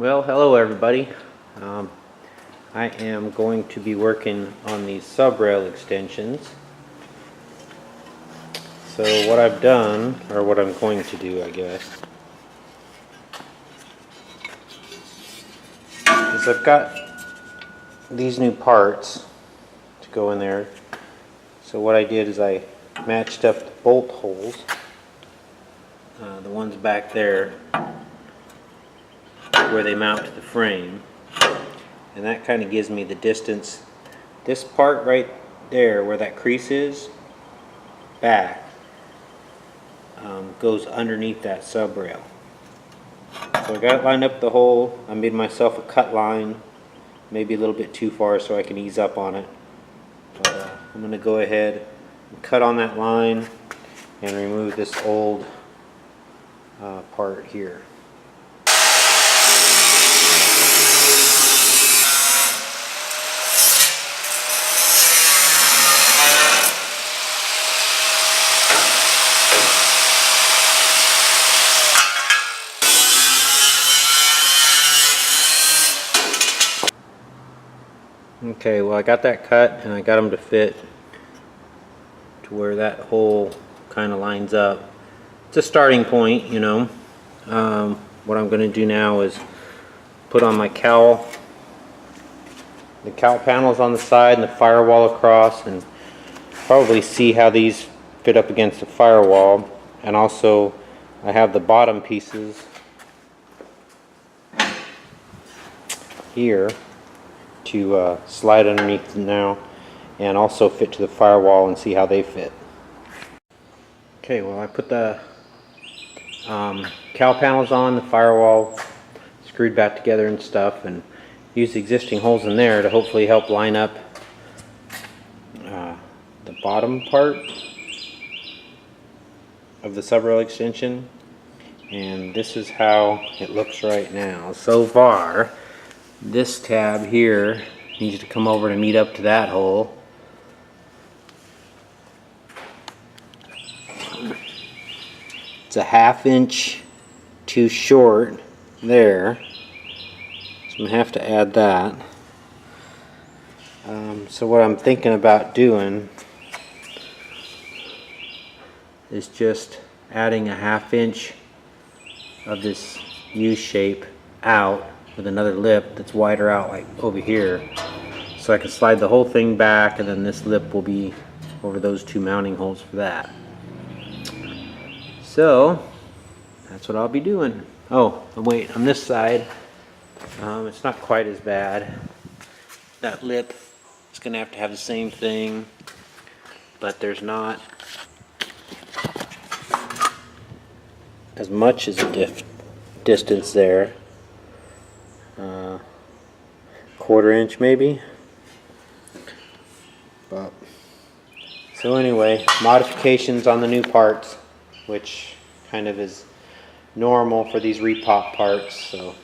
Well, hello everybody. I am going to be working on these sub-rail extensions. So what I've done, or what I'm going to do, I guess, is I've got these new parts to go in there. So what I did is I matched up the bolt holes, the ones back there where they mount to the frame, and that kind of gives me the distance. This part right there where that crease is back goes underneath that sub rail. So I got it lined up the hole. I made myself a cut line, maybe a little bit too far so I can ease up on it, but I'm going to go ahead and cut on that line and remove this old part here. Okay, well I got that cut and I got them to fit to where that hole kind of lines up. It's a starting point, you know. What I'm going to do now is put on my cowl, the cowl panels on the side and the firewall across, and probably see how these fit up against the firewall. And also I have the bottom pieces here to slide underneath now and also fit to the firewall and see how they fit. Okay, well I put the cowl panels on, the firewall screwed back together and stuff, and use the existing holes in there to hopefully help line up the bottom part of the sub-rail extension. And this is how it looks right now. So far, this tab here needs to come over to meet up to that hole. It's a 1/2 inch too short there, so I'm going to have to add that. So what I'm thinking about doing is just adding a 1/2 inch of this U shape out with another lip that's wider out, like over here, so I can slide the whole thing back, and then this lip will be over those two mounting holes for that. So that's what I'll be doing. Oh, and wait, on this side, it's not quite as bad. That lip is going to have the same thing, but there's not as much as a distance there. 1/4 inch maybe. But so anyway, modifications on the new parts, which kind of is normal for these repop parts, so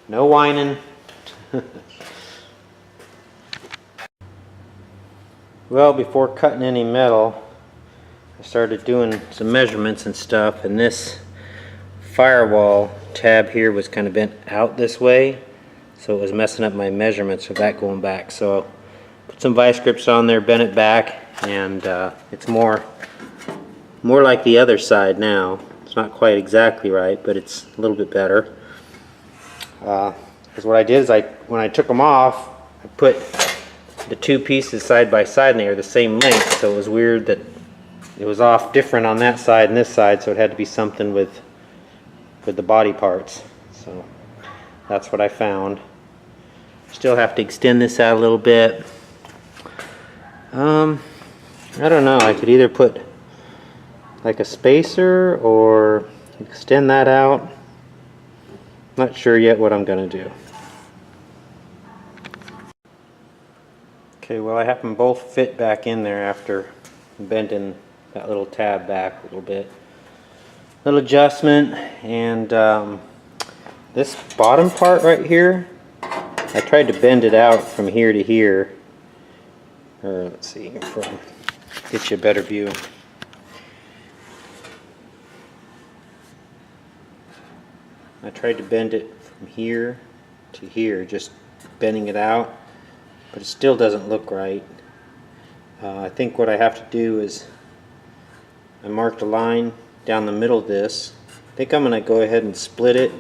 no whining. Well, before cutting any metal, I started doing some measurements and stuff, and this firewall tab here was kind of bent out this way, so it was messing up my measurements of that going back. So put some vice grips on there, bent it back, and it's more like the other side now. It's not quite exactly right, but it's a little bit better. Because what I did is when I took them off, I put the two pieces side by side, and they are the same length, so it was weird that it was off different on that side and this side, so it had to be something with the body parts. So that's what I found. Still have to extend this out a little bit. I don't know, I could either put like a spacer or extend that out. Not sure yet what I'm gonna do. Okay, well I have them both fit back in there after bending that little tab back a little bit. Little adjustment, and this bottom part right here, I tried to bend it out from here to here. Or let's see, get you a better view. I tried to bend it from here to here, just bending it out, but it still doesn't look right. I think what I have to do is, I marked a line down the middle of this. I think I'm going to go ahead and split it,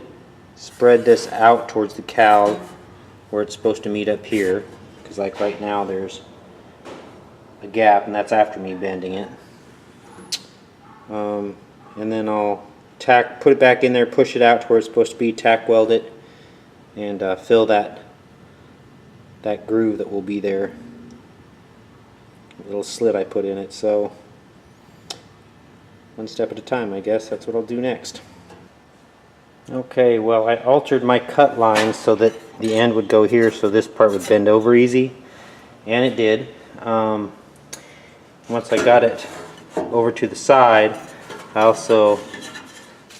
spread this out towards the cowl where it's supposed to meet up here, because like right now there's a gap, and that's after me bending it. And then I'll put it back in there, push it out to where it's supposed to be, tack weld it, and fill that groove that will be there, a little slit I put in it. So one step at a time, I guess. That's what I'll do next. Okay, well, I altered my cut line so that the end would go here, so this part would bend over easy, and it did. Once I got it over to the side, I also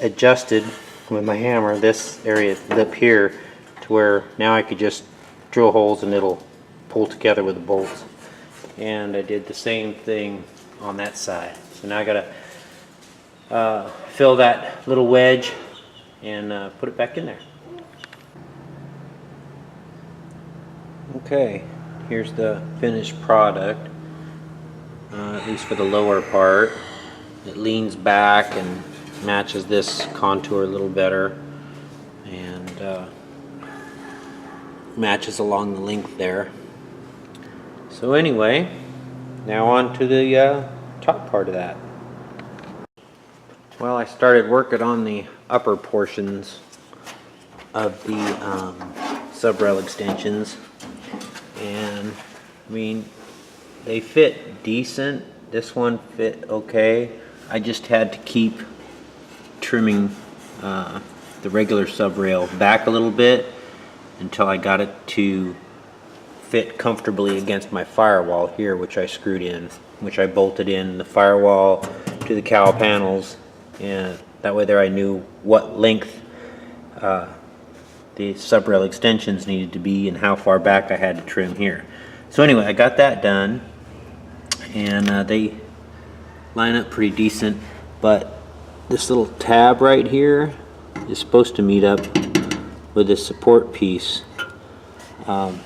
adjusted with my hammer this area lip here to where now I could just drill holes and it'll pull together with the bolts. And I did the same thing on that side. So now I gotta fill that little wedge and put it back in there. Okay, here's the finished product, at least for the lower part. It leans back and matches this contour a little better, and matches along the length there. So anyway, now on to the top part of that. Well, I started working on the upper portions of the sub-rail extensions, and I mean, they fit decent. This one fit okay. I just had to keep trimming the regular sub-rail back a little bit until I got it to fit comfortably against my firewall here, which I screwed in, which I bolted in the firewall to the cowl panels, and that way there I knew what length the sub-rail extensions needed to be and how far back I had to trim here. So anyway, I got that done, and they line up pretty decent, but this little tab right here is supposed to meet up with this support piece.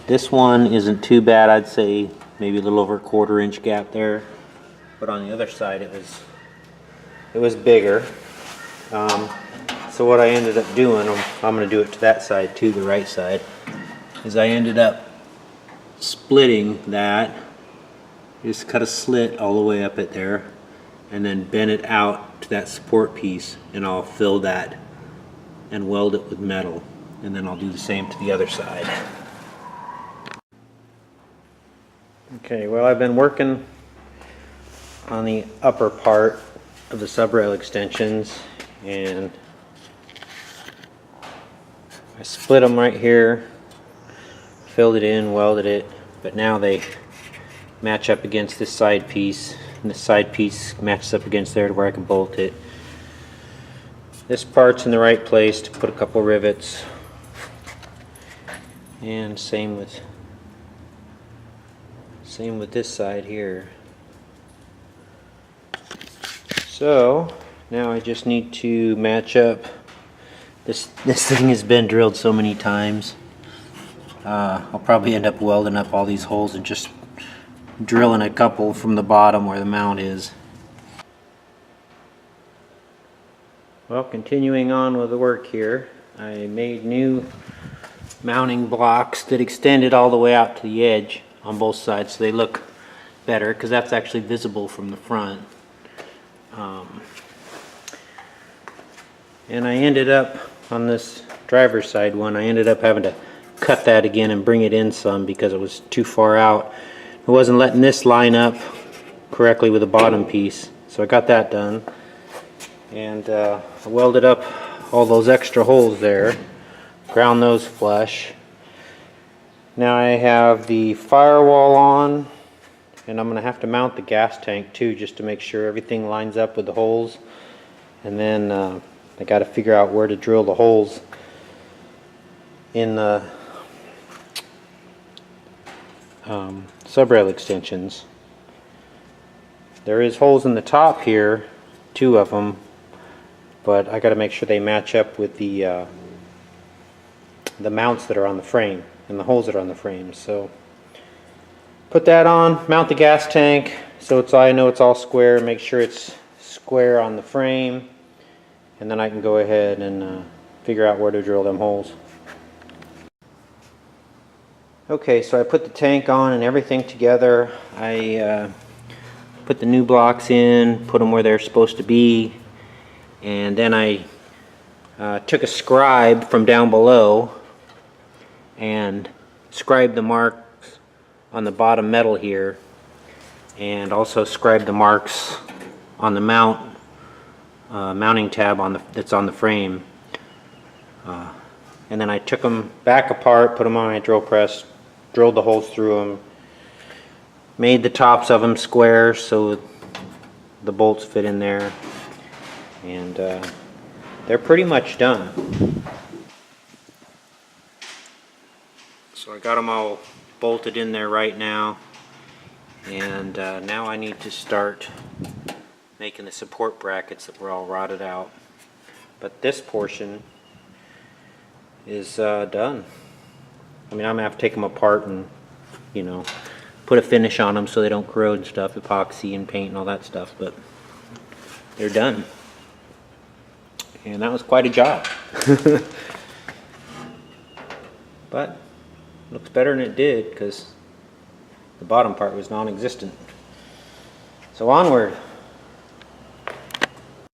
This one isn't too bad. I'd say maybe a little over a 1/4 inch gap there, but on the other side it was bigger. So what I ended up doing, I'm going to do it to that side too, the right side, is I ended up splitting that. Just cut a slit all the way up at there, and then bend it out to that support piece, and I'll fill that and weld it with metal, and then I'll do the same to the other side. Okay, well, I've been working on the upper part of the sub-rail extensions, and I split them right here, filled it in, welded it, but now they match up against this side piece, and this side piece matches up against there to where I can bolt it. This part's in the right place to put a couple rivets, and same with this side here. So now I just need to match up. This thing has been drilled so many times. I'll probably end up welding up all these holes and just drilling a couple from the bottom where the mount is. Well, continuing on with the work here, I made new mounting blocks that extended all the way out to the edge on both sides, so they look better because that's actually visible from the front. And I ended up on this driver's side one, I ended up having to cut that again and bring it in some because it was too far out. I wasn't letting this line up correctly with the bottom piece, so I got that done, and I welded up all those extra holes there, ground those flush. Now I have the firewall on, and I'm going to have to mount the gas tank too, just to make sure everything lines up with the holes, and then I got to figure out where to drill the holes in the sub-rail extensions. There is holes in the top here, 2 of them, but I got to make sure they match up with the the mounts that are on the frame and the holes that are on the frame. So put that on, mount the gas tank so I know it's all square, make sure it's square on the frame, and then I can go ahead and figure out where to drill them holes. Okay, so I put the tank on and everything together. I put the new blocks in, put them where they're supposed to be, and then I took a scribe from down below and scribed the marks on the bottom metal here, and also scribed the marks on the mounting tab that's on the frame. And then I took them back apart, put them on my drill press, drilled the holes through them, made the tops of them square so the bolts fit in there, and they're pretty much done. So I got them all bolted in there right now, and now I need to start making the support brackets that were all rotted out. But this portion is done. I mean, I'm gonna have to take them apart and, you know, put a finish on them so they don't corrode and stuff, epoxy and paint and all that stuff, but they're done. And that was quite a job. But looks better than it did because the bottom part was non-existent. So onward.